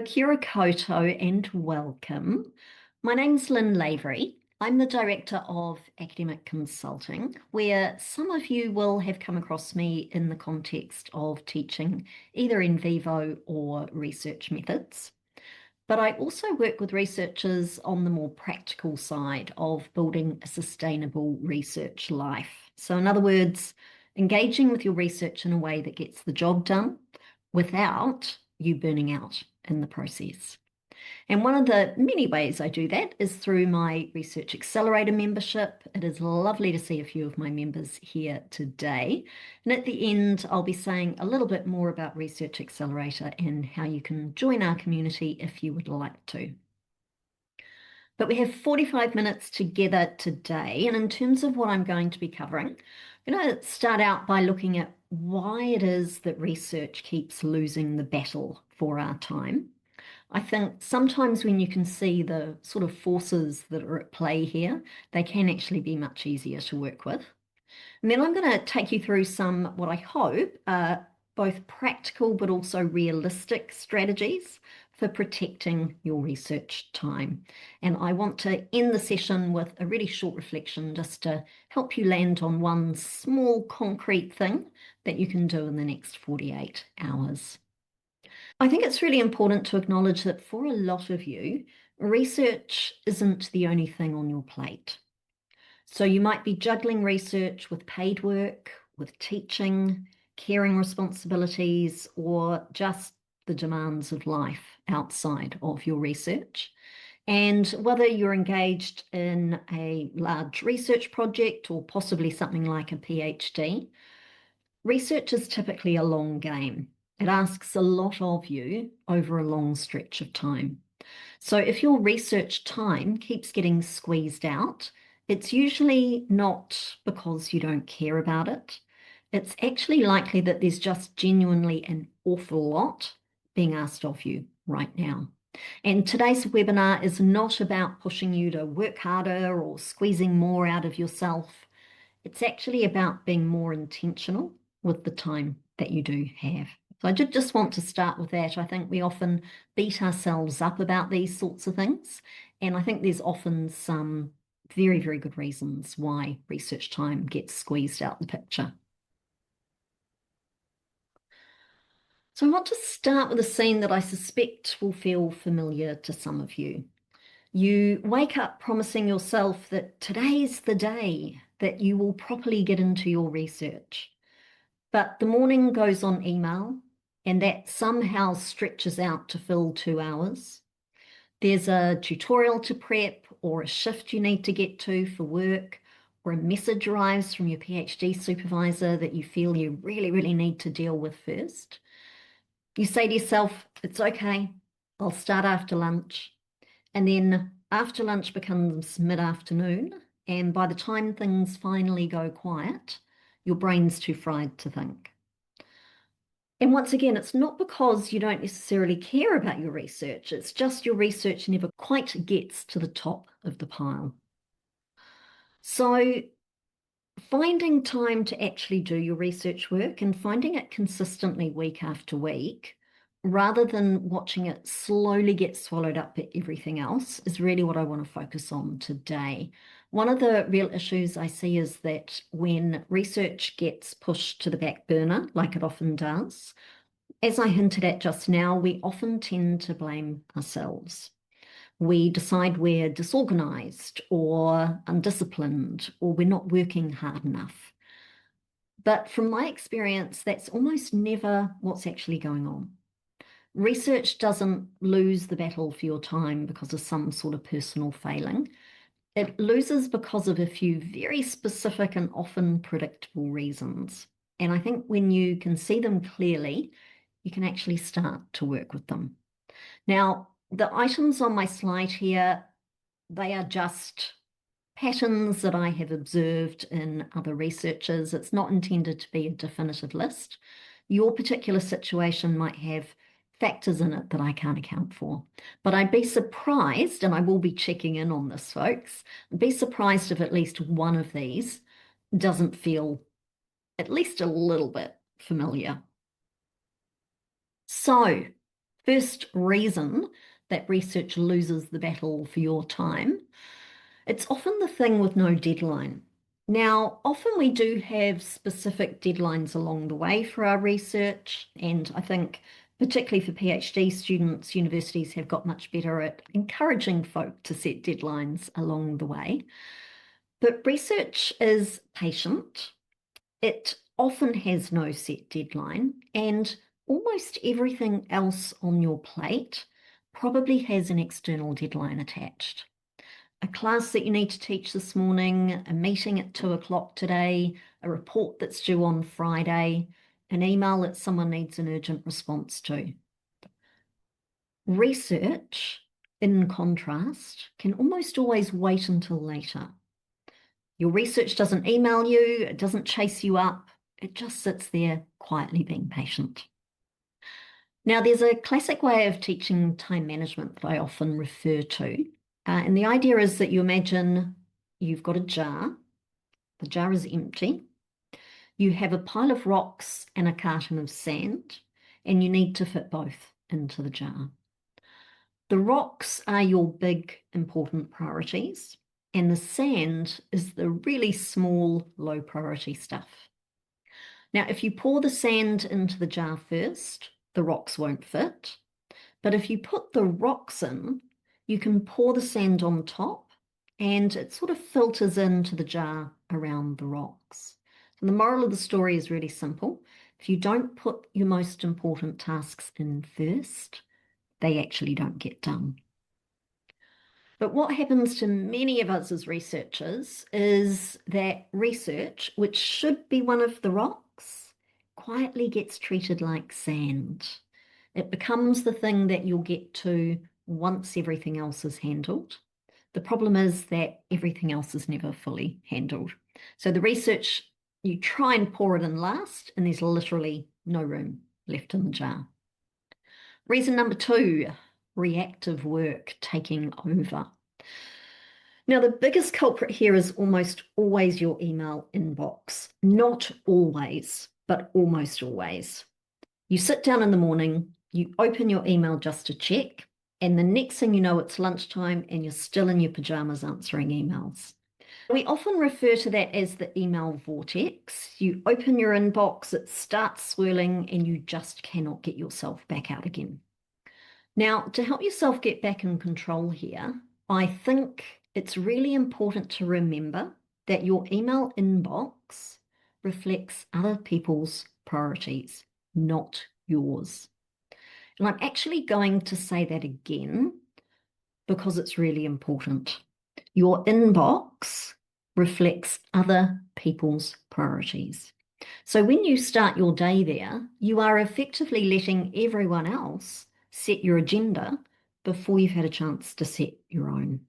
Kia ora koutou and welcome. My name's Lynn Lavery. I'm the Director of Academic Consulting, where some of you will have come across me in the context of teaching either in vivo or research methods. But I also work with researchers on the more practical side of building a sustainable research life. So, in other words, engaging with your research in a way that gets the job done without you burning out in the process. And one of the many ways I do that is through my Research Accelerator membership. It is lovely to see a few of my members here today. And at the end, I'll be saying a little bit more about Research Accelerator and how you can join our community if you would like to. But we have 45 minutes together today. And in terms of what I'm going to be covering, I'm going to start out by looking at why it is that research keeps losing the battle for our time. I think sometimes when you can see the sort of forces that are at play here, they can actually be much easier to work with. And then I'm going to take you through some, what I hope are both practical but also realistic strategies for protecting your research time. And I want to end the session with a really short reflection just to help you land on one small concrete thing that you can do in the next 48 hours. I think it's really important to acknowledge that for a lot of you, research isn't the only thing on your plate. So you might be juggling research with paid work, with teaching, caring responsibilities, or just the demands of life outside of your research. And whether you're engaged in a large research project or possibly something like a PhD, research is typically a long game. It asks a lot of you over a long stretch of time. So if your research time keeps getting squeezed out, it's usually not because you don't care about it. It's actually likely that there's just genuinely an awful lot being asked of you right now. And today's webinar is not about pushing you to work harder or squeezing more out of yourself. It's actually about being more intentional with the time that you do have. So I did just want to start with that. I think we often beat ourselves up about these sorts of things. And I think there's often some very, very good reasons why research time gets squeezed out the picture. So I want to start with a scene that I suspect will feel familiar to some of you. You wake up promising yourself that today's the day that you will properly get into your research. But the morning goes on email, and that somehow stretches out to fill 2 hours. There's a tutorial to prep, or a shift you need to get to for work, or a message arrives from your PhD supervisor that you feel you really, really need to deal with first. You say to yourself, it's okay, I'll start after lunch. And then after lunch becomes mid-afternoon, and by the time things finally go quiet, your brain's too fried to think. And once again, it's not because you don't necessarily care about your research, it's just your research never quite gets to the top of the pile. So finding time to actually do your research work and finding it consistently week after week, rather than watching it slowly get swallowed up by everything else, is really what I want to focus on today. One of the real issues I see is that when research gets pushed to the back burner, like it often does, as I hinted at just now, we often tend to blame ourselves. We decide we're disorganized or undisciplined or we're not working hard enough. But from my experience, that's almost never what's actually going on. Research doesn't lose the battle for your time because of some sort of personal failing. It loses because of a few very specific and often predictable reasons. And I think when you can see them clearly, you can actually start to work with them. Now, the items on my slide here, they are just patterns that I have observed in other researchers. It's not intended to be a definitive list. Your particular situation might have factors in it that I can't account for. But I'd be surprised, and I will be checking in on this, folks, I'd be surprised if at least one of these doesn't feel at least a little bit familiar. So, first reason that research loses the battle for your time, it's often the thing with no deadline. Now, often we do have specific deadlines along the way for our research, and I think particularly for PhD students, universities have got much better at encouraging folk to set deadlines along the way. But research is patient. It often has no set deadline, and almost everything else on your plate probably has an external deadline attached. A class that you need to teach this morning, a meeting at 2 o'clock today, a report that's due on Friday, an email that someone needs an urgent response to. Research, in contrast, can almost always wait until later. Your research doesn't email you, it doesn't chase you up, it just sits there quietly being patient. Now, there's a classic way of teaching time management that I often refer to. And the idea is that you imagine you've got a jar, the jar is empty, you have a pile of rocks and a carton of sand, and you need to fit both into the jar. The rocks are your big, important priorities, and the sand is the really small, low priority stuff. Now, if you pour the sand into the jar first, the rocks won't fit. But if you put the rocks in, you can pour the sand on top and it sort of filters into the jar around the rocks. And the moral of the story is really simple. If you don't put your most important tasks in first, they actually don't get done. But what happens to many of us as researchers is that research, which should be one of the rocks, quietly gets treated like sand. It becomes the thing that you'll get to once everything else is handled. The problem is that everything else is never fully handled. So the research, you try and pour it in last, and there's literally no room left in the jar. Reason number 2, reactive work taking over. Now, the biggest culprit here is almost always your email inbox. Not always, but almost always. You sit down in the morning, you open your email just to check, and the next thing you know, it's lunchtime and you're still in your pajamas answering emails. We often refer to that as the email vortex. You open your inbox, it starts swirling, and you just cannot get yourself back out again. Now, to help yourself get back in control here, I think it's really important to remember that your email inbox reflects other people's priorities, not yours. And I'm actually going to say that again because it's really important. Your inbox reflects other people's priorities. So when you start your day there, you are effectively letting everyone else set your agenda before you've had a chance to set your own.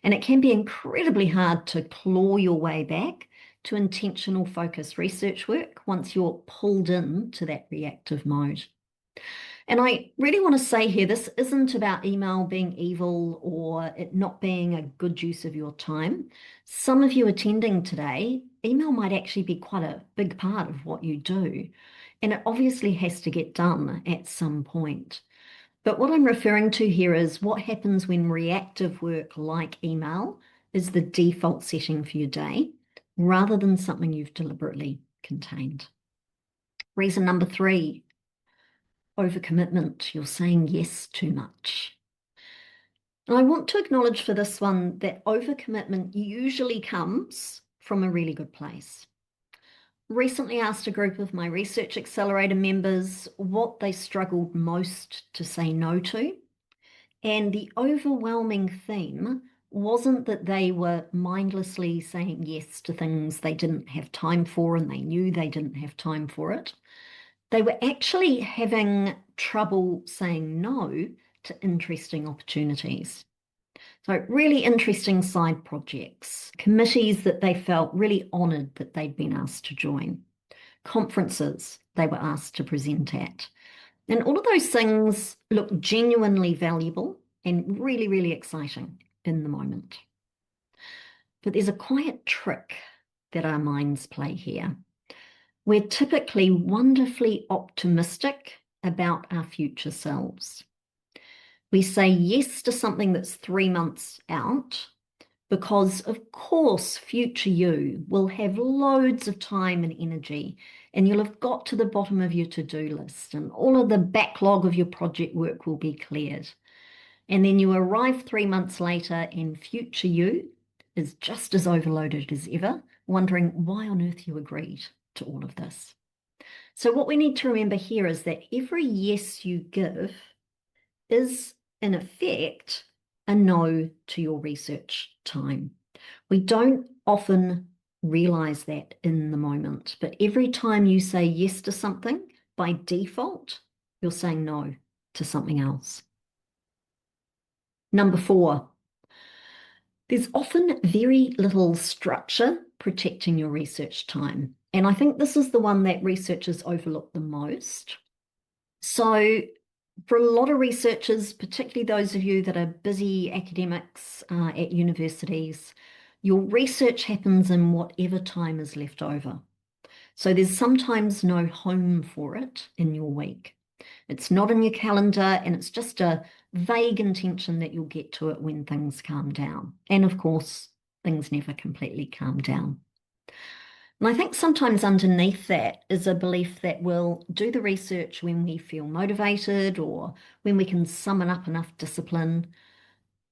And it can be incredibly hard to claw your way back to intentional focused research work once you're pulled into that reactive mode. And I really want to say here, this isn't about email being evil or it not being a good use of your time. Some of you attending today, email might actually be quite a big part of what you do. And it obviously has to get done at some point. But what I'm referring to here is what happens when reactive work like email is the default setting for your day, rather than something you've deliberately contained. Reason number 3, overcommitment. You're saying yes too much. And I want to acknowledge for this one that overcommitment usually comes from a really good place. Recently asked a group of my Research Accelerator members what they struggled most to say no to. And the overwhelming theme wasn't that they were mindlessly saying yes to things they didn't have time for and they knew they didn't have time for it. They were actually having trouble saying no to interesting opportunities. So really interesting side projects, committees that they felt really honoured that they'd been asked to join, conferences they were asked to present at. And all of those things look genuinely valuable and really, really exciting in the moment. But there's a quiet trick that our minds play here. We're typically wonderfully optimistic about our future selves. We say yes to something that's 3 months out because, of course, future you will have loads of time and energy, and you'll have got to the bottom of your to-do list, and all of the backlog of your project work will be cleared. And then you arrive 3 months later, and future you is just as overloaded as ever, wondering why on earth you agreed to all of this. So, what we need to remember here is that every yes you give is, in effect, a no to your research time. We don't often realize that in the moment, but every time you say yes to something, by default, you're saying no to something else. Number 4, there's often very little structure protecting your research time. And I think this is the one that researchers overlook the most. So, for a lot of researchers, particularly those of you that are busy academics at universities, your research happens in whatever time is left over. So there's sometimes no home for it in your week. It's not in your calendar, and it's just a vague intention that you'll get to it when things calm down. And of course, things never completely calm down. And I think sometimes underneath that is a belief that we'll do the research when we feel motivated or when we can summon up enough discipline.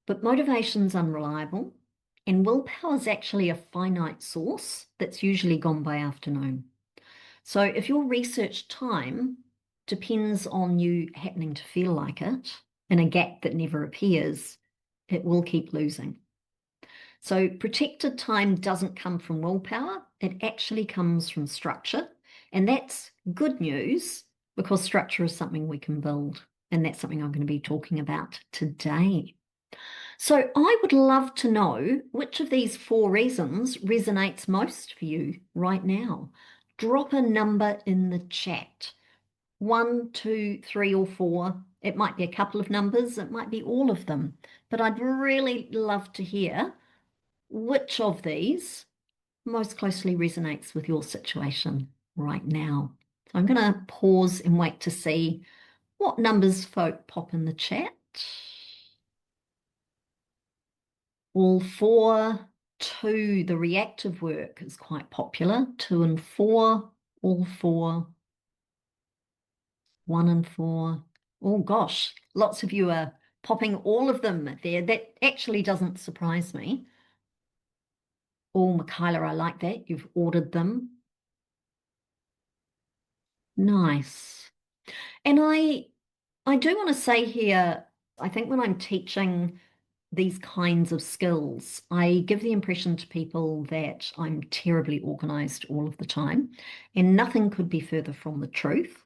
But motivation's unreliable, and willpower's actually a finite source that's usually gone by afternoon. So if your research time depends on you happening to feel like it in a gap that never appears, it will keep losing. So protected time doesn't come from willpower, it actually comes from structure. And that's good news because structure is something we can build. And that's something I'm going to be talking about today. So I would love to know which of these 4 reasons resonates most for you right now. Drop a number in the chat. 1, 2, 3, or 4. It might be a couple of numbers, it might be all of them. But I'd really love to hear which of these most closely resonates with your situation right now. So I'm going to pause and wait to see what numbers folk pop in the chat. All 4, 2, the reactive work is quite popular. 2 and 4, all 4, 1 and 4. Oh gosh, lots of you are popping all of them there. That actually doesn't surprise me. Oh, Michaela, I like that. You've ordered them. Nice. And I do want to say here, I think when I'm teaching these kinds of skills, I give the impression to people that I'm terribly organized all of the time, and nothing could be further from the truth.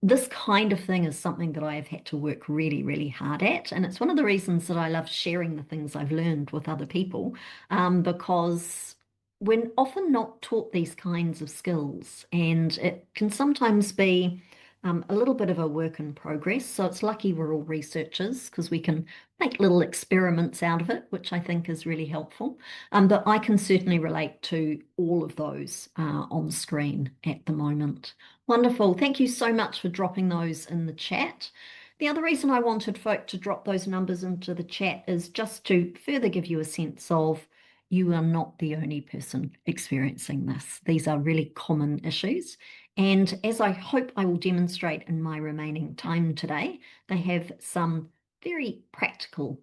This kind of thing is something that I have had to work really, really hard at, and it's one of the reasons that I love sharing the things I've learned with other people, because we're often not taught these kinds of skills, and it can sometimes be a little bit of a work in progress. So it's lucky we're all researchers because we can make little experiments out of it, which I think is really helpful. But I can certainly relate to all of those on screen at the moment. Wonderful. Thank you so much for dropping those in the chat. The other reason I wanted folk to drop those numbers into the chat is just to further give you a sense of you are not the only person experiencing this. These are really common issues. And as I hope I will demonstrate in my remaining time today, they have some very practical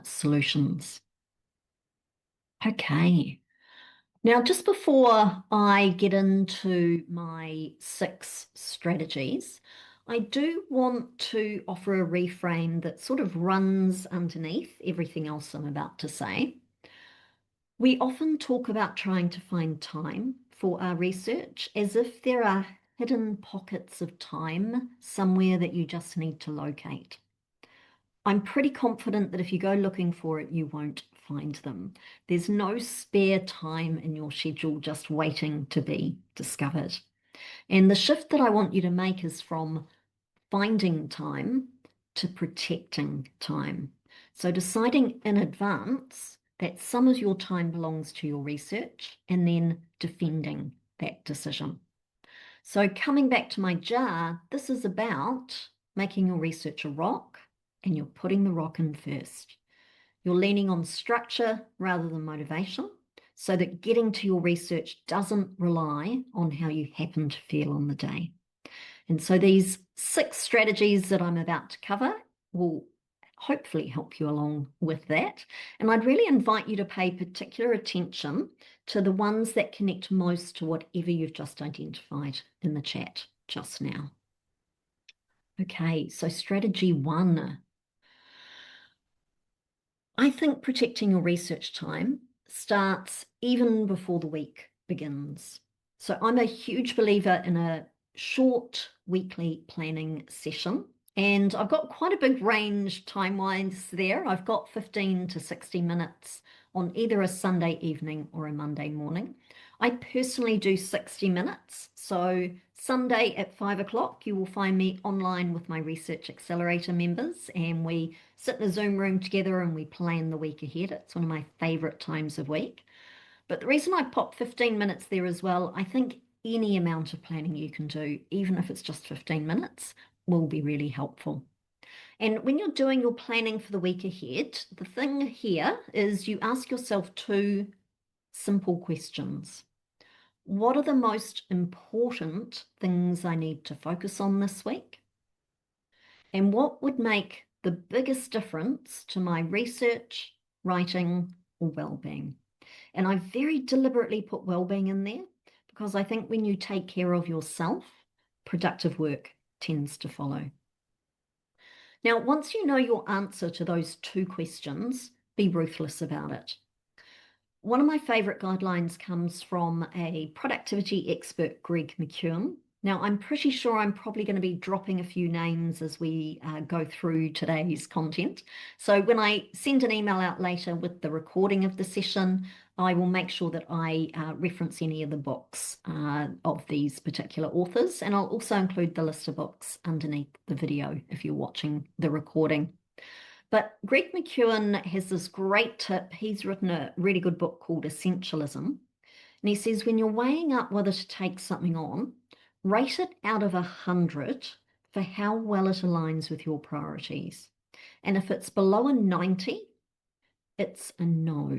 solutions. Okay. Now, just before I get into my 6 strategies, I do want to offer a reframe that sort of runs underneath everything else I'm about to say. We often talk about trying to find time for our research as if there are hidden pockets of time somewhere that you just need to locate. I'm pretty confident that if you go looking for it, you won't find them. There's no spare time in your schedule just waiting to be discovered. And the shift that I want you to make is from finding time to protecting time. So deciding in advance that some of your time belongs to your research and then defending that decision. So coming back to my jar, this is about making your research a rock and you're putting the rock in first. You're leaning on structure rather than motivation, so that getting to your research doesn't rely on how you happen to feel on the day. And so these 6 strategies that I'm about to cover will hopefully help you along with that. And I'd really invite you to pay particular attention to the ones that connect most to whatever you've just identified in the chat just now. Okay, so strategy 1. I think protecting your research time starts even before the week begins. So I'm a huge believer in a short weekly planning session, and I've got quite a big range time-wise there. I've got 15 to 60 minutes on either a Sunday evening or a Monday morning. I personally do 60 minutes. So Sunday at 5 o'clock, you will find me online with my Research Accelerator members, and we sit in a Zoom room together and we plan the week ahead. It's one of my favorite times of week. But the reason I pop 15 minutes there as well, I think any amount of planning you can do, even if it's just 15 minutes, will be really helpful. And when you're doing your planning for the week ahead, the thing here is you ask yourself 2 simple questions. What are the most important things I need to focus on this week? And what would make the biggest difference to my research, writing, or well-being? And I very deliberately put well-being in there because I think when you take care of yourself, productive work tends to follow. Now, once you know your answer to those 2 questions, be ruthless about it. One of my favorite guidelines comes from a productivity expert, Greg McKeown. Now, I'm pretty sure I'm probably going to be dropping a few names as we go through today's content. So when I send an email out later with the recording of the session, I will make sure that I reference any of the books of these particular authors, and I'll also include the list of books underneath the video if you're watching the recording. But Greg McKeown has this great tip. He's written a really good book called Essentialism. And he says, when you're weighing up whether to take something on, rate it out of 100 for how well it aligns with your priorities. And if it's below a 90, it's a no.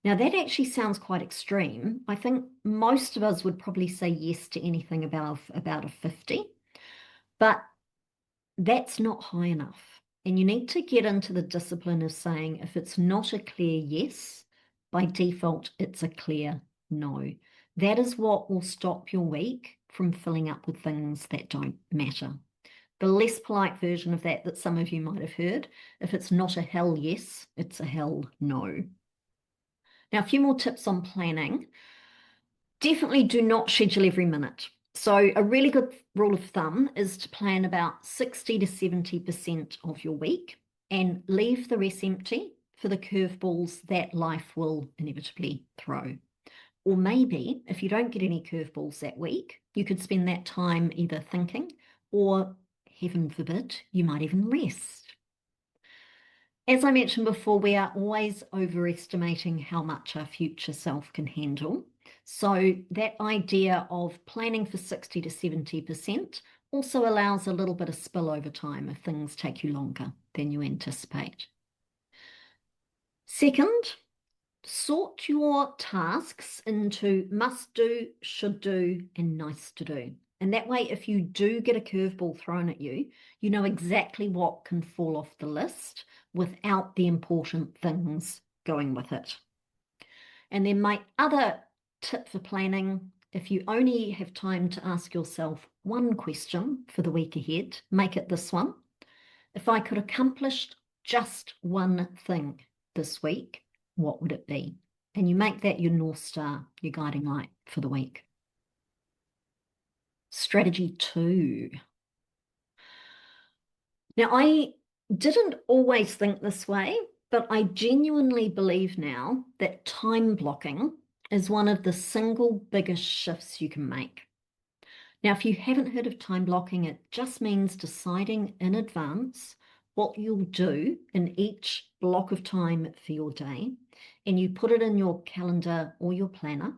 Now, that actually sounds quite extreme. I think most of us would probably say yes to anything about a 50, but that's not high enough. And you need to get into the discipline of saying if it's not a clear yes, by default, it's a clear no. That is what will stop your week from filling up with things that don't matter. The less polite version of that some of you might have heard, if it's not a hell yes, it's a hell no. Now, a few more tips on planning. Definitely do not schedule every minute. So a really good rule of thumb is to plan about 60 to 70% of your week and leave the rest empty for the curveballs that life will inevitably throw. Or maybe if you don't get any curveballs that week, you could spend that time either thinking or, heaven forbid, you might even rest. As I mentioned before, we are always overestimating how much our future self can handle. So that idea of planning for 60 to 70% also allows a little bit of spillover time if things take you longer than you anticipate. Second, sort your tasks into must do, should do, and nice to do. And that way, if you do get a curveball thrown at you, you know exactly what can fall off the list without the important things going with it. And then my other tip for planning, if you only have time to ask yourself one question for the week ahead, make it this one. If I could accomplish just one thing this week, what would it be? And you make that your North Star, your guiding light for the week. Strategy 2. Now, I didn't always think this way, but I genuinely believe now that time blocking is one of the single biggest shifts you can make. Now, if you haven't heard of time blocking, it just means deciding in advance what you'll do in each block of time for your day, and you put it in your calendar or your planner,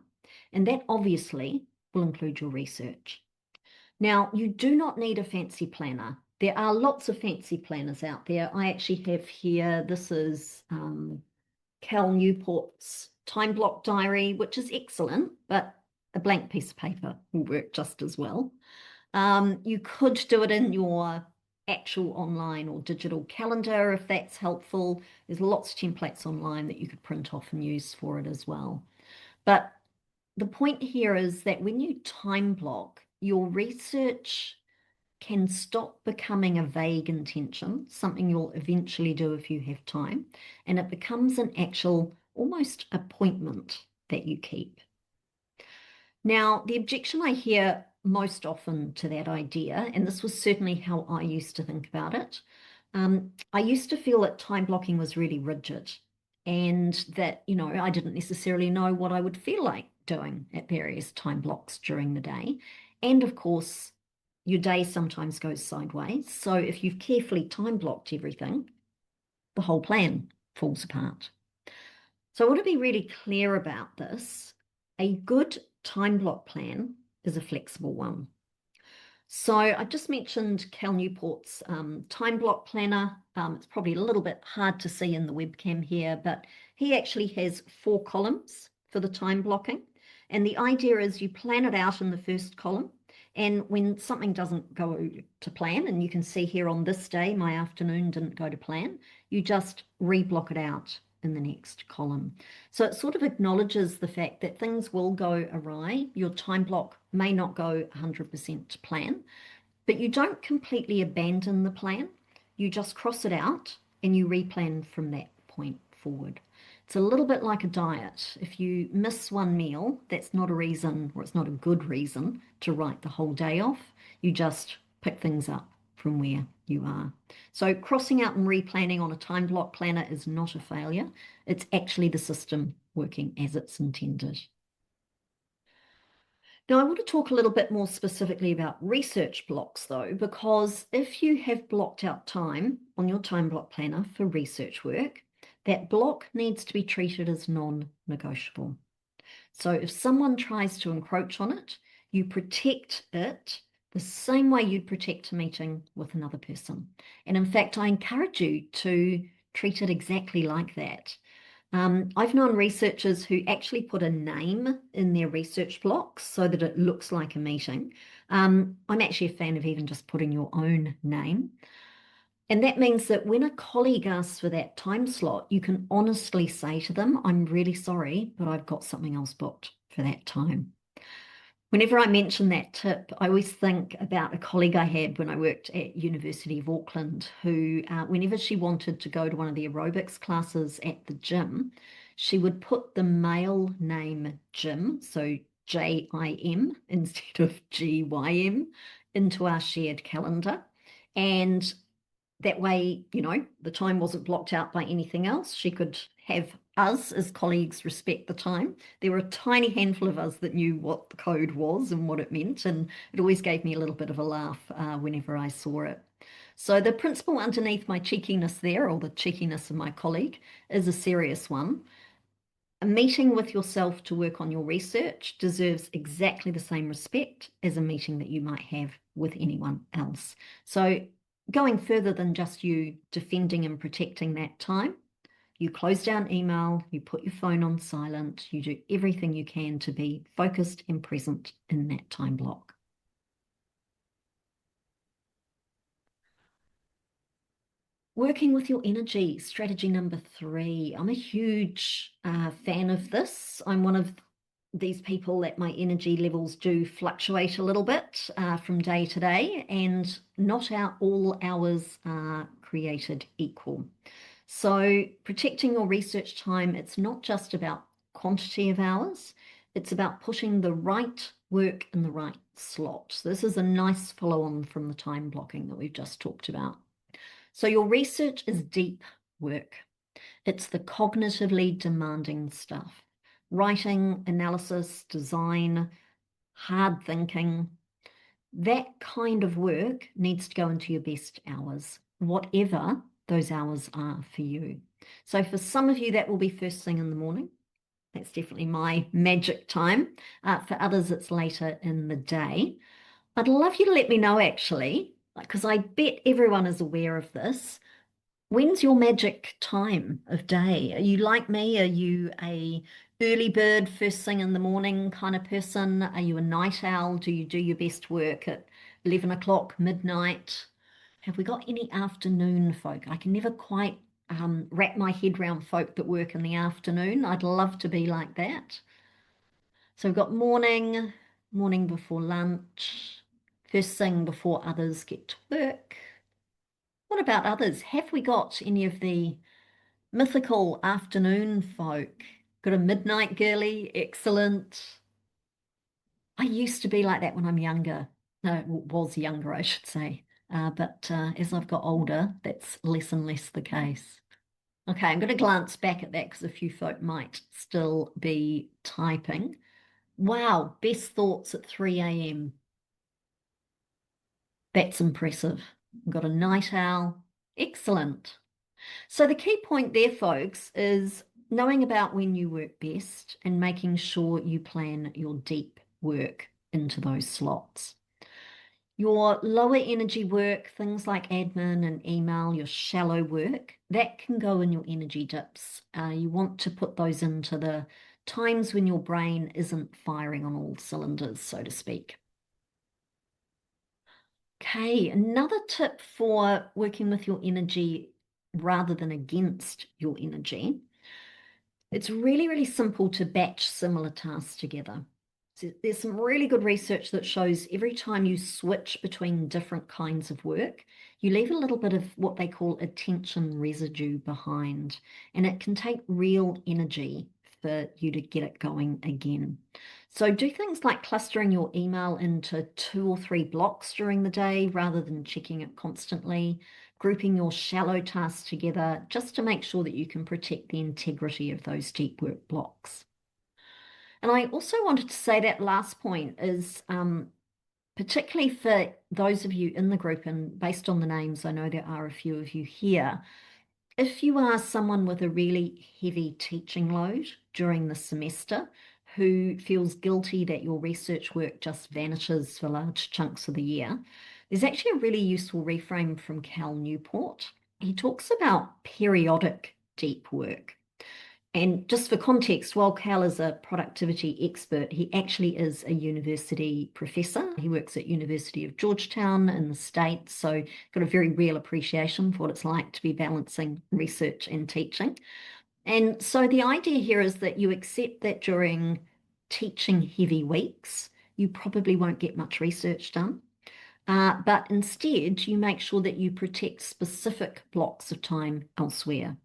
and that obviously will include your research. Now, you do not need a fancy planner. There are lots of fancy planners out there. I actually have here, this is Cal Newport's time block diary, which is excellent, but a blank piece of paper will work just as well. You could do it in your actual online or digital calendar if that's helpful. There's lots of templates online that you could print off and use for it as well. But the point here is that when you time block, your research can stop becoming a vague intention, something you'll eventually do if you have time, and it becomes an actual, almost appointment that you keep. Now, the objection I hear most often to that idea, and this was certainly how I used to think about it, I used to feel that time blocking was really rigid and that, I didn't necessarily know what I would feel like doing at various time blocks during the day. And of course, your day sometimes goes sideways. So if you've carefully time blocked everything, the whole plan falls apart. So I want to be really clear about this. A good time block plan is a flexible one. So I just mentioned Cal Newport's time block planner. It's probably a little bit hard to see in the webcam here, but he actually has 4 columns for the time blocking. And the idea is you plan it out in the first column. And when something doesn't go to plan, and you can see here on this day, my afternoon didn't go to plan, you just reblock it out in the next column. So it sort of acknowledges the fact that things will go awry. Your time block may not go 100% to plan, but you don't completely abandon the plan. You just cross it out and you replan from that point forward. It's a little bit like a diet. If you miss one meal, that's not a reason, or it's not a good reason to write the whole day off. You just pick things up from where you are. So crossing out and replanning on a time block planner is not a failure. It's actually the system working as it's intended. Now, I want to talk a little bit more specifically about research blocks, though, because if you have blocked out time on your time block planner for research work, that block needs to be treated as non-negotiable. So if someone tries to encroach on it, you protect it the same way you'd protect a meeting with another person. And in fact, I encourage you to treat it exactly like that. I've known researchers who actually put a name in their research blocks so that it looks like a meeting. I'm actually a fan of even just putting your own name. And that means that when a colleague asks for that time slot, you can honestly say to them, I'm really sorry, but I've got something else booked for that time. Whenever I mention that tip, I always think about a colleague I had when I worked at University of Auckland who, whenever she wanted to go to one of the aerobics classes at the gym, she would put the male name Jim, so Jim instead of GYM, into our shared calendar. And that way, the time wasn't blocked out by anything else. She could have us as colleagues respect the time. There were a tiny handful of us that knew what the code was and what it meant, and it always gave me a little bit of a laugh whenever I saw it. So the principle underneath my cheekiness there, or the cheekiness of my colleague, is a serious one. A meeting with yourself to work on your research deserves exactly the same respect as a meeting that you might have with anyone else. So going further than just you defending and protecting that time, you close down email, you put your phone on silent, you do everything you can to be focused and present in that time block. Working with your energy, strategy number 3. I'm a huge fan of this. I'm one of these people that my energy levels do fluctuate a little bit from day to day, and not all hours are created equal. So protecting your research time, it's not just about quantity of hours, it's about putting the right work in the right slot. So this is a nice follow on from the time blocking that we've just talked about. So your research is deep work. It's the cognitively demanding stuff. Writing, analysis, design, hard thinking. That kind of work needs to go into your best hours, whatever those hours are for you. So for some of you, that will be first thing in the morning. That's definitely my magic time. For others, it's later in the day. I'd love you to let me know, actually, because I bet everyone is aware of this. When's your magic time of day? Are you like me? Are you a early bird, first thing in the morning kind of person? Are you a night owl? Do you do your best work at 11 o'clock, midnight? Have we got any afternoon folk? I can never quite wrap my head around folk that work in the afternoon. I'd love to be like that. So we've got morning, morning before lunch, first thing before others get to work. What about others? Have we got any of the mythical afternoon folk? Got a midnight girly? Excellent. I used to be like that when I'm younger. No, was younger, I should say. But as I've got older, that's less and less the case. Okay, I'm going to glance back at that because a few folk might still be typing. Wow, best thoughts at 3 a.m. That's impressive. I've got a night owl. Excellent. So the key point there, folks, is knowing about when you work best and making sure you plan your deep work into those slots. Your lower energy work, things like admin and email, your shallow work, that can go in your energy dips. You want to put those into the times when your brain isn't firing on all cylinders, so to speak. Okay, another tip for working with your energy rather than against your energy. It's really, really simple to batch similar tasks together. So there's some really good research that shows every time you switch between different kinds of work, you leave a little bit of what they call attention residue behind, and it can take real energy for you to get it going again. So do things like clustering your email into 2 or 3 blocks during the day rather than checking it constantly, grouping your shallow tasks together just to make sure that you can protect the integrity of those deep work blocks. And I also wanted to say that last point is particularly for those of you in the group, and based on the names, I know there are a few of you here. If you are someone with a really heavy teaching load during the semester who feels guilty that your research work just vanishes for large chunks of the year, there's actually a really useful reframe from Cal Newport. He talks about periodic deep work. And just for context, while Cal is a productivity expert, he actually is a university professor. He works at University of Georgetown in the States, so got a very real appreciation for what it's like to be balancing research and teaching. And so the idea here is that you accept that during teaching heavy weeks, you probably won't get much research done. But instead, you make sure that you protect specific blocks of time elsewhere,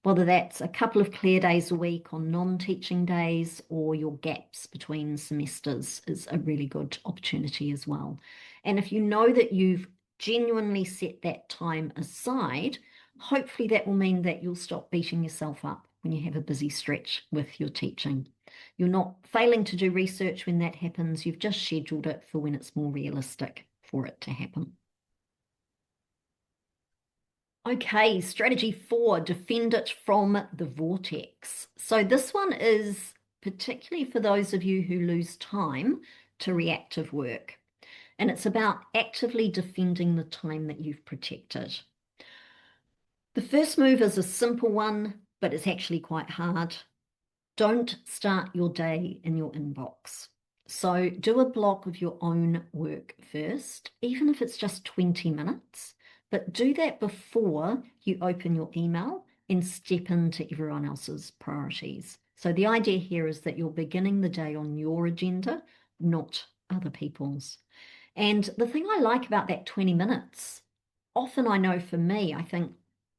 whether that's a couple of clear days a week on non-teaching days or your gaps between semesters is a really good opportunity as well. And if you know that you've genuinely set that time aside, hopefully that will mean that you'll stop beating yourself up when you have a busy stretch with your teaching. You're not failing to do research when that happens, you've just scheduled it for when it's more realistic for it to happen. Okay, strategy 4, defend it from the vortex. So this one is particularly for those of you who lose time to reactive work. And it's about actively defending the time that you've protected. The first move is a simple one, but it's actually quite hard. Don't start your day in your inbox. So do a block of your own work first, even if it's just 20 minutes, but do that before you open your email and step into everyone else's priorities. So the idea here is that you're beginning the day on your agenda, not other people's. And the thing I like about that 20 minutes, often I know for me, I think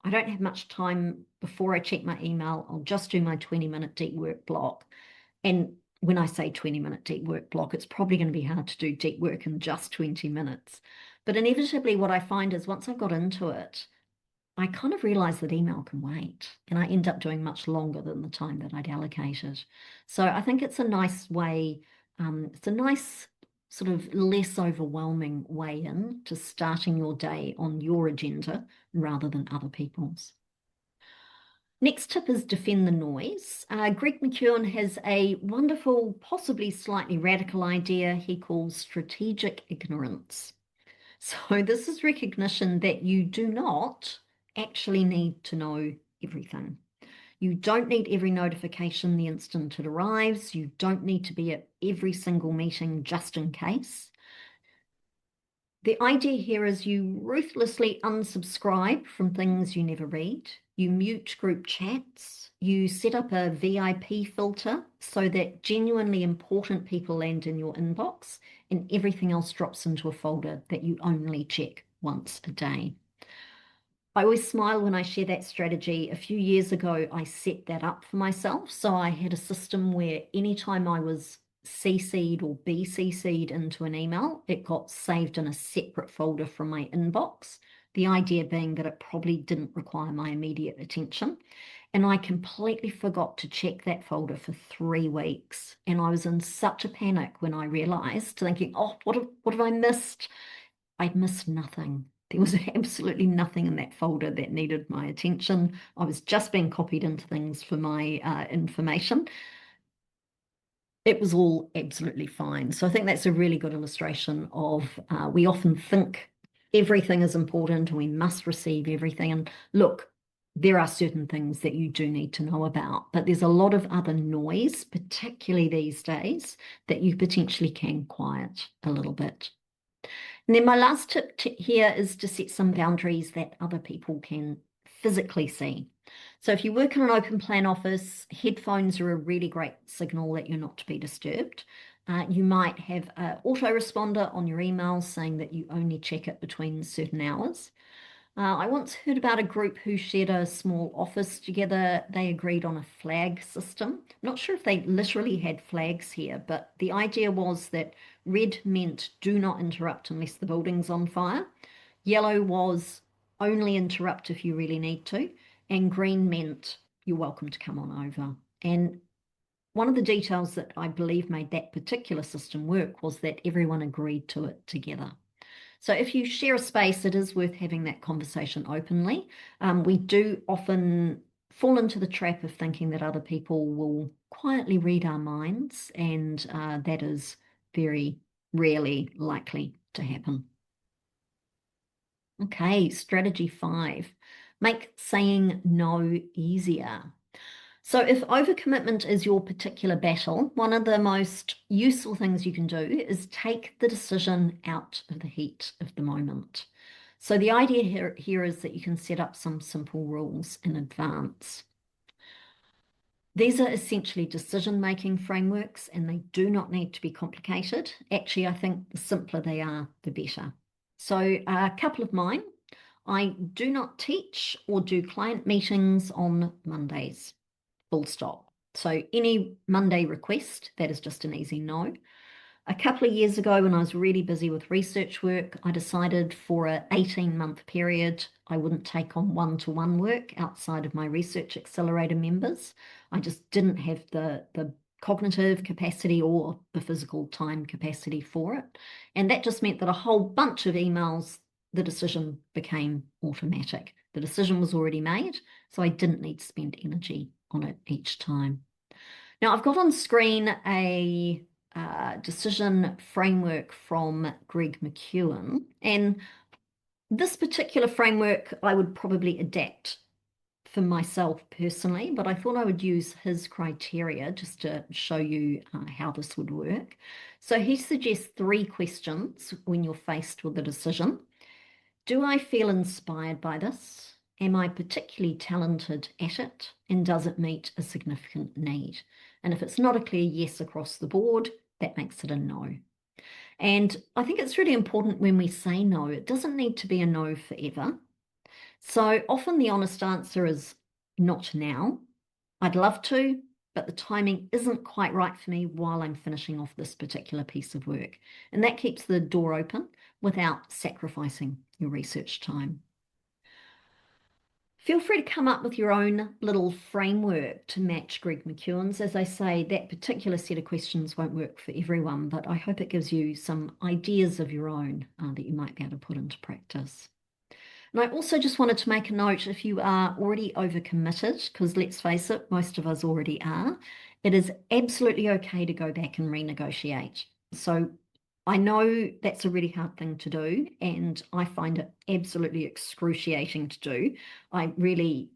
I don't have much time before I check my email. I'll just do my 20-minute deep work block. And when I say 20-minute deep work block, it's probably going to be hard to do deep work in just 20 minutes. But inevitably, what I find is once I've got into it, I kind of realize that email can wait, and I end up doing much longer than the time that I'd allocated. So I think it's a nice way, it's a nice sort of less overwhelming way in to starting your day on your agenda rather than other people's. Next tip is defend the noise. Greg McKeown has a wonderful, possibly slightly radical idea he calls strategic ignorance. So this is recognition that you do not actually need to know everything. You don't need every notification the instant it arrives. You don't need to be at every single meeting just in case. The idea here is you ruthlessly unsubscribe from things you never read. You mute group chats. You set up a VIP filter so that genuinely important people land in your inbox and everything else drops into a folder that you only check once a day. I always smile when I share that strategy. A few years ago, I set that up for myself. So I had a system where anytime I was CC'd or BCC'd into an email, it got saved in a separate folder from my inbox. The idea being that it probably didn't require my immediate attention. And I completely forgot to check that folder for 3 weeks. And I was in such a panic when I realized, thinking, oh, what have I missed? I'd missed nothing. There was absolutely nothing in that folder that needed my attention. I was just being copied into things for my information. It was all absolutely fine. So I think that's a really good illustration of we often think everything is important and we must receive everything. And look, there are certain things that you do need to know about, but there's a lot of other noise, particularly these days, that you potentially can quiet a little bit. And then my last tip here is to set some boundaries that other people can physically see. So if you work in an open plan office, headphones are a really great signal that you're not to be disturbed. You might have an autoresponder on your emails saying that you only check it between certain hours. I once heard about a group who shared a small office together. They agreed on a flag system. I'm not sure if they literally had flags here, but the idea was that red meant do not interrupt unless the building's on fire. Yellow was only interrupt if you really need to. And green meant you're welcome to come on over. And one of the details that I believe made that particular system work was that everyone agreed to it together. So if you share a space, it is worth having that conversation openly. We do often fall into the trap of thinking that other people will quietly read our minds, and that is very rarely likely to happen. Okay, strategy 5, make saying no easier. So if overcommitment is your particular battle, one of the most useful things you can do is take the decision out of the heat of the moment. So the idea here is that you can set up some simple rules in advance. These are essentially decision-making frameworks and they do not need to be complicated. Actually, I think the simpler they are, the better. So a couple of mine. I do not teach or do client meetings on Mondays. Full stop. So any Monday request, that is just an easy no. A couple of years ago, when I was really busy with research work, I decided for an 18-month period, I wouldn't take on one-to-one work outside of my Research Accelerator members. I just didn't have the cognitive capacity or the physical time capacity for it. And that just meant that a whole bunch of emails, the decision became automatic. The decision was already made, so I didn't need to spend energy on it each time. Now I've got on screen a decision framework from Greg McKeown, and this particular framework I would probably adapt for myself personally, but I thought I would use his criteria just to show you how this would work. So he suggests 3 questions when you're faced with a decision. Do I feel inspired by this? Am I particularly talented at it? And does it meet a significant need? And if it's not a clear yes across the board, that makes it a no. And I think it's really important when we say no, it doesn't need to be a no forever. So often the honest answer is not now. I'd love to, but the timing isn't quite right for me while I'm finishing off this particular piece of work. And that keeps the door open without sacrificing your research time. Feel free to come up with your own little framework to match Greg McKeown's. As I say, that particular set of questions won't work for everyone, but I hope it gives you some ideas of your own that you might be able to put into practice. And I also just wanted to make a note, if you are already overcommitted, because let's face it, most of us already are, it is absolutely okay to go back and renegotiate. So I know that's a really hard thing to do, and I find it absolutely excruciating to do. I really,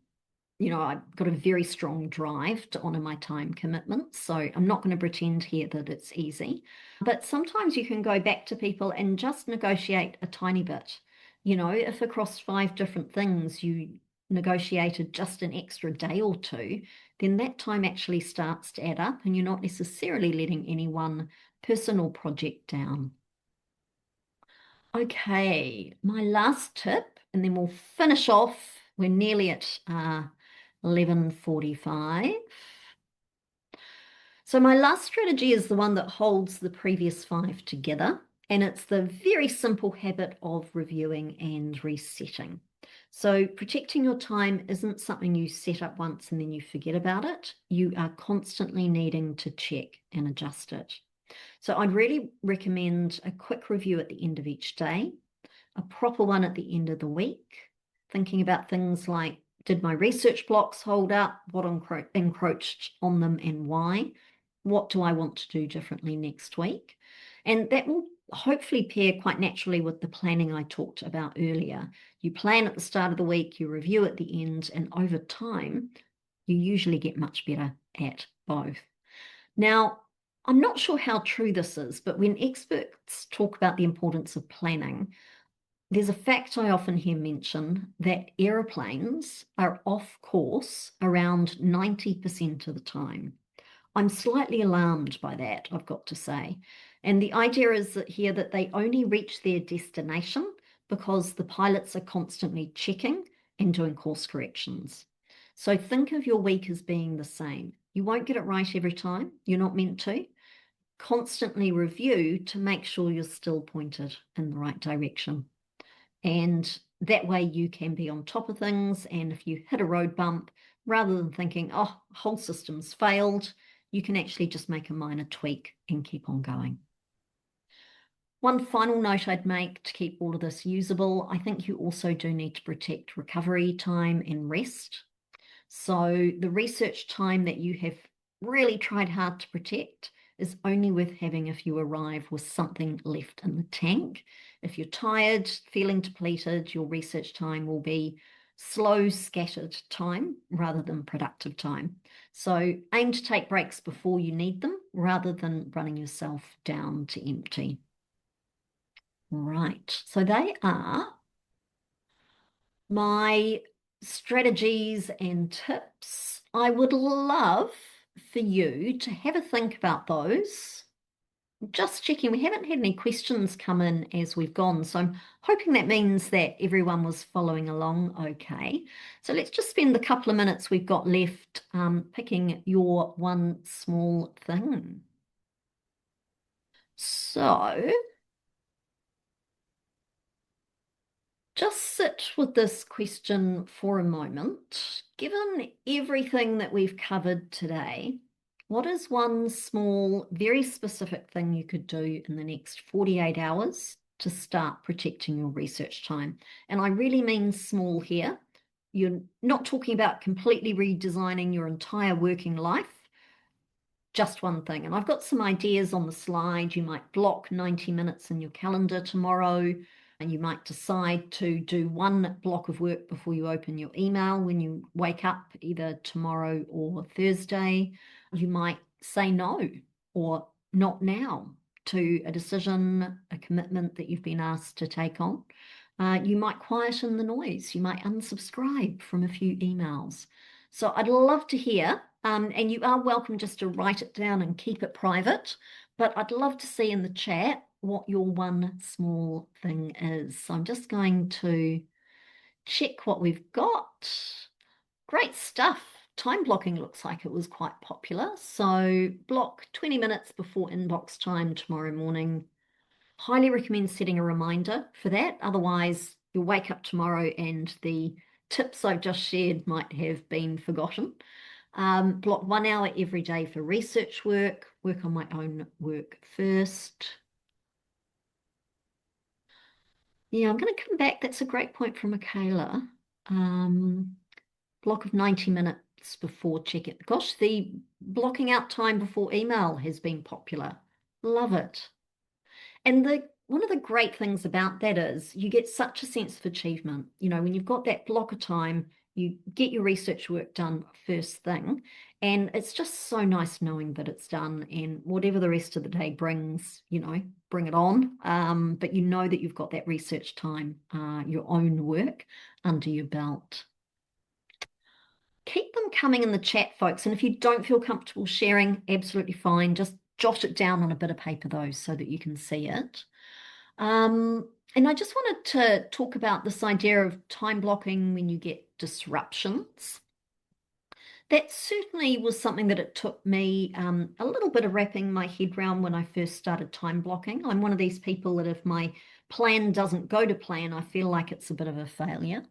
I've got a very strong drive to honor my time commitments, so I'm not going to pretend here that it's easy. But sometimes you can go back to people and just negotiate a tiny bit. If across 5 different things you negotiated just an extra day or two, then that time actually starts to add up, and you're not necessarily letting any one person or project down. Okay, my last tip, and then we'll finish off. We're nearly at 11:45. So my last strategy is the one that holds the previous 5 together, and it's the very simple habit of reviewing and resetting. So protecting your time isn't something you set up once and then you forget about it. You are constantly needing to check and adjust it. So I'd really recommend a quick review at the end of each day, a proper one at the end of the week, thinking about things like, did my research blocks hold up? What encroached on them and why? What do I want to do differently next week? And that will hopefully pair quite naturally with the planning I talked about earlier. You plan at the start of the week, you review at the end, and over time, you usually get much better at both. Now, I'm not sure how true this is, but when experts talk about the importance of planning, there's a fact I often hear mention that aeroplanes are off course around 90% of the time. I'm slightly alarmed by that, I've got to say. And the idea is that here that they only reach their destination because the pilots are constantly checking and doing course corrections. So think of your week as being the same. You won't get it right every time. You're not meant to. Constantly review to make sure you're still pointed in the right direction. And that way you can be on top of things. And if you hit a road bump, rather than thinking, oh, whole system's failed, you can actually just make a minor tweak and keep on going. One final note I'd make to keep all of this usable, I think you also do need to protect recovery time and rest. So the research time that you have really tried hard to protect is only worth having if you arrive with something left in the tank. If you're tired, feeling depleted, your research time will be slow, scattered time rather than productive time. So aim to take breaks before you need them rather than running yourself down to empty. Right, so they are my strategies and tips. I would love for you to have a think about those. Just checking, we haven't had any questions come in as we've gone, so I'm hoping that means that everyone was following along okay. So let's just spend the couple of minutes we've got left picking your one small thing. So just sit with this question for a moment. Given everything that we've covered today, what is one small, very specific thing you could do in the next 48 hours to start protecting your research time? And I really mean small here. You're not talking about completely redesigning your entire working life, just one thing. And I've got some ideas on the slide. You might block 90 minutes in your calendar tomorrow, and you might decide to do one block of work before you open your email when you wake up, either tomorrow or Thursday. You might say no or not now to a decision, a commitment that you've been asked to take on. You might quieten the noise. You might unsubscribe from a few emails. So I'd love to hear, and you are welcome just to write it down and keep it private, but I'd love to see in the chat what your one small thing is. So I'm just going to check what we've got. Great stuff. Time blocking looks like it was quite popular. So block 20 minutes before inbox time tomorrow morning. Highly recommend setting a reminder for that. Otherwise, you'll wake up tomorrow and the tips I've just shared might have been forgotten. Block 1 hour every day for research work. Work on my own work first. Yeah, I'm going to come back. That's a great point from Michaela. Block of 90 minutes before check it. Gosh, the blocking out time before email has been popular. Love it. And one of the great things about that is you get such a sense of achievement. You know, when you've got that block of time, you get your research work done first thing, and it's just so nice knowing that it's done, and whatever the rest of the day brings, you know, bring it on. But you know that you've got that research time, your own work under your belt. Keep them coming in the chat, folks. And if you don't feel comfortable sharing, absolutely fine. Just jot it down on a bit of paper, though, so that you can see it. And I just wanted to talk about this idea of time blocking when you get disruptions. That certainly was something that it took me a little bit of wrapping my head around when I first started time blocking. I'm one of these people that if my plan doesn't go to plan, I feel like it's a bit of a failure.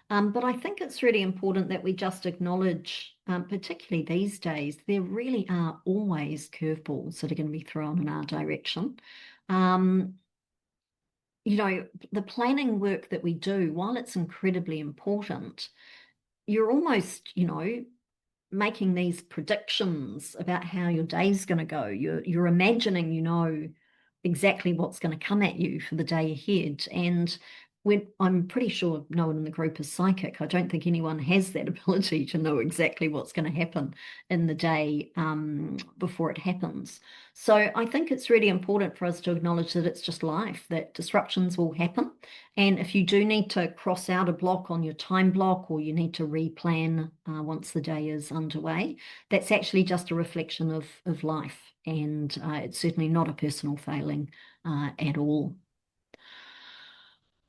But I think it's really important that we just acknowledge, particularly these days, there really are always curveballs that are going to be thrown in our direction. You know, the planning work that we do, while it's incredibly important, you're almost, you know, making these predictions about how your day's going to go. You're imagining, you know, exactly what's going to come at you for the day ahead. And I'm pretty sure no one in the group is psychic. I don't think anyone has that ability to know exactly what's going to happen in the day before it happens. So I think it's really important for us to acknowledge that it's just life, that disruptions will happen. And if you do need to cross out a block on your time block, or you need to replan once the day is underway, that's actually just a reflection of life. And it's certainly not a personal failing at all.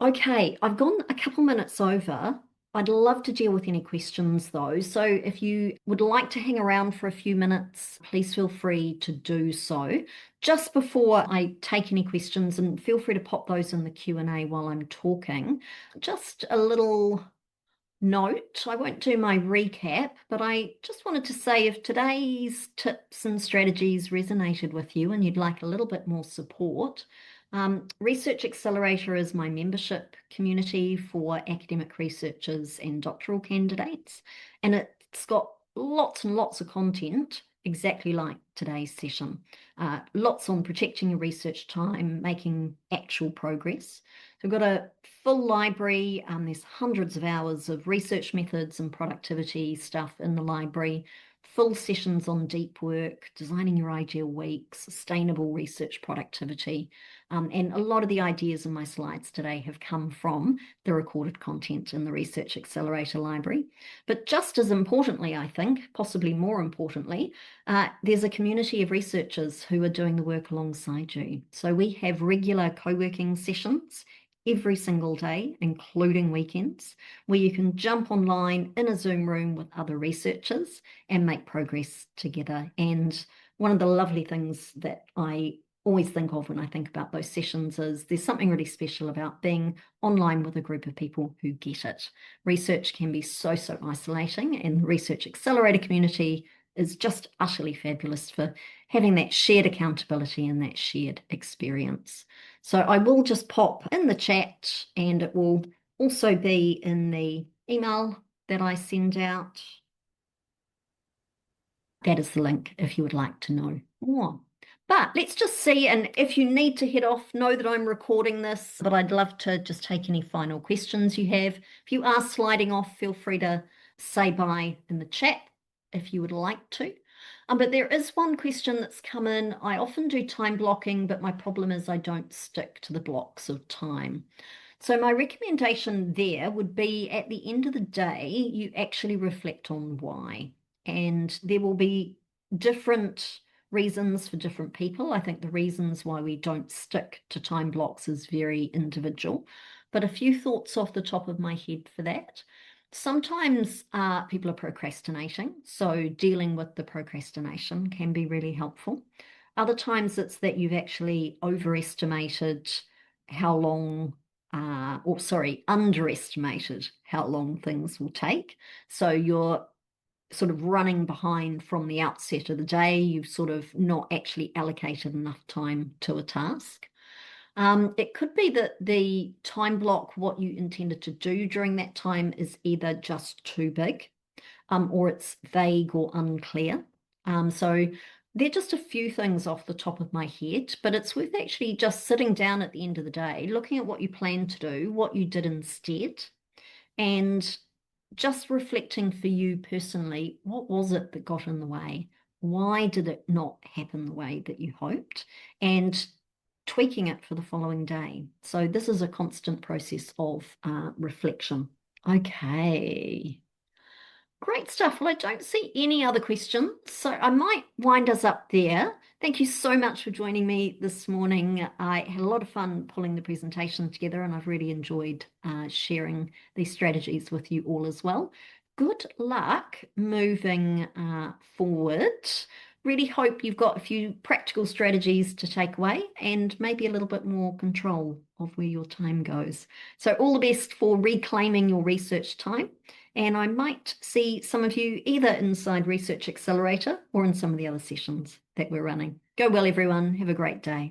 Okay, I've gone a couple minutes over. I'd love to deal with any questions though. So if you would like to hang around for a few minutes, please feel free to do so. Just before I take any questions, and feel free to pop those in the Q&A while I'm talking, just a little note. I won't do my recap, but I just wanted to say if today's tips and strategies resonated with you and you'd like a little bit more support, Research Accelerator is my membership community for academic researchers and doctoral candidates, and it's got lots and lots of content exactly like today's session. Lots on protecting your research time, making actual progress. So we've got a full library. There's hundreds of hours of research methods and productivity stuff in the library, full sessions on deep work, designing your ideal week, sustainable research productivity. And a lot of the ideas in my slides today have come from the recorded content in the Research Accelerator library. But just as importantly, I think, possibly more importantly, there's a community of researchers who are doing the work alongside you. So we have regular co-working sessions every single day, including weekends, where you can jump online in a Zoom room with other researchers and make progress together. And one of the lovely things that I always think of when I think about those sessions is there's something really special about being online with a group of people who get it. Research can be so isolating, and the Research Accelerator community is just utterly fabulous for having that shared accountability and that shared experience. So I will just pop in the chat, and it will also be in the email that I send out. That is the link if you would like to know more. But let's just see, and if you need to head off, know that I'm recording this, but I'd love to just take any final questions you have. If you are sliding off, feel free to say bye in the chat if you would like to. But there is one question that's come in. I often do time blocking, but my problem is I don't stick to the blocks of time. So my recommendation there would be at the end of the day, you actually reflect on why. And there will be different reasons for different people. I think the reasons why we don't stick to time blocks is very individual. But a few thoughts off the top of my head for that. Sometimes people are procrastinating, so dealing with the procrastination can be really helpful. Other times it's that you've actually overestimated how long, underestimated how long things will take. So you're sort of running behind from the outset of the day. You've sort of not actually allocated enough time to a task. It could be that the time block, what you intended to do during that time, is either just too big, or it's vague or unclear. So They're just a few things off the top of my head, but it's worth actually just sitting down at the end of the day, looking at what you plan to do, what you did instead, and just reflecting for you personally, what was it that got in the way? Why did it not happen the way that you hoped? And tweaking it for the following day. So this is a constant process of reflection. Okay. Great stuff. Well, I don't see any other questions, so I might wind us up there. Thank you so much for joining me this morning. I had a lot of fun pulling the presentation together, and I've really enjoyed sharing these strategies with you all as well. Good luck moving forward. Really hope you've got a few practical strategies to take away and maybe a little bit more control of where your time goes. So all the best for reclaiming your research time. And I might see some of you either inside Research Accelerator or in some of the other sessions that we're running. Go well, everyone. Have a great day.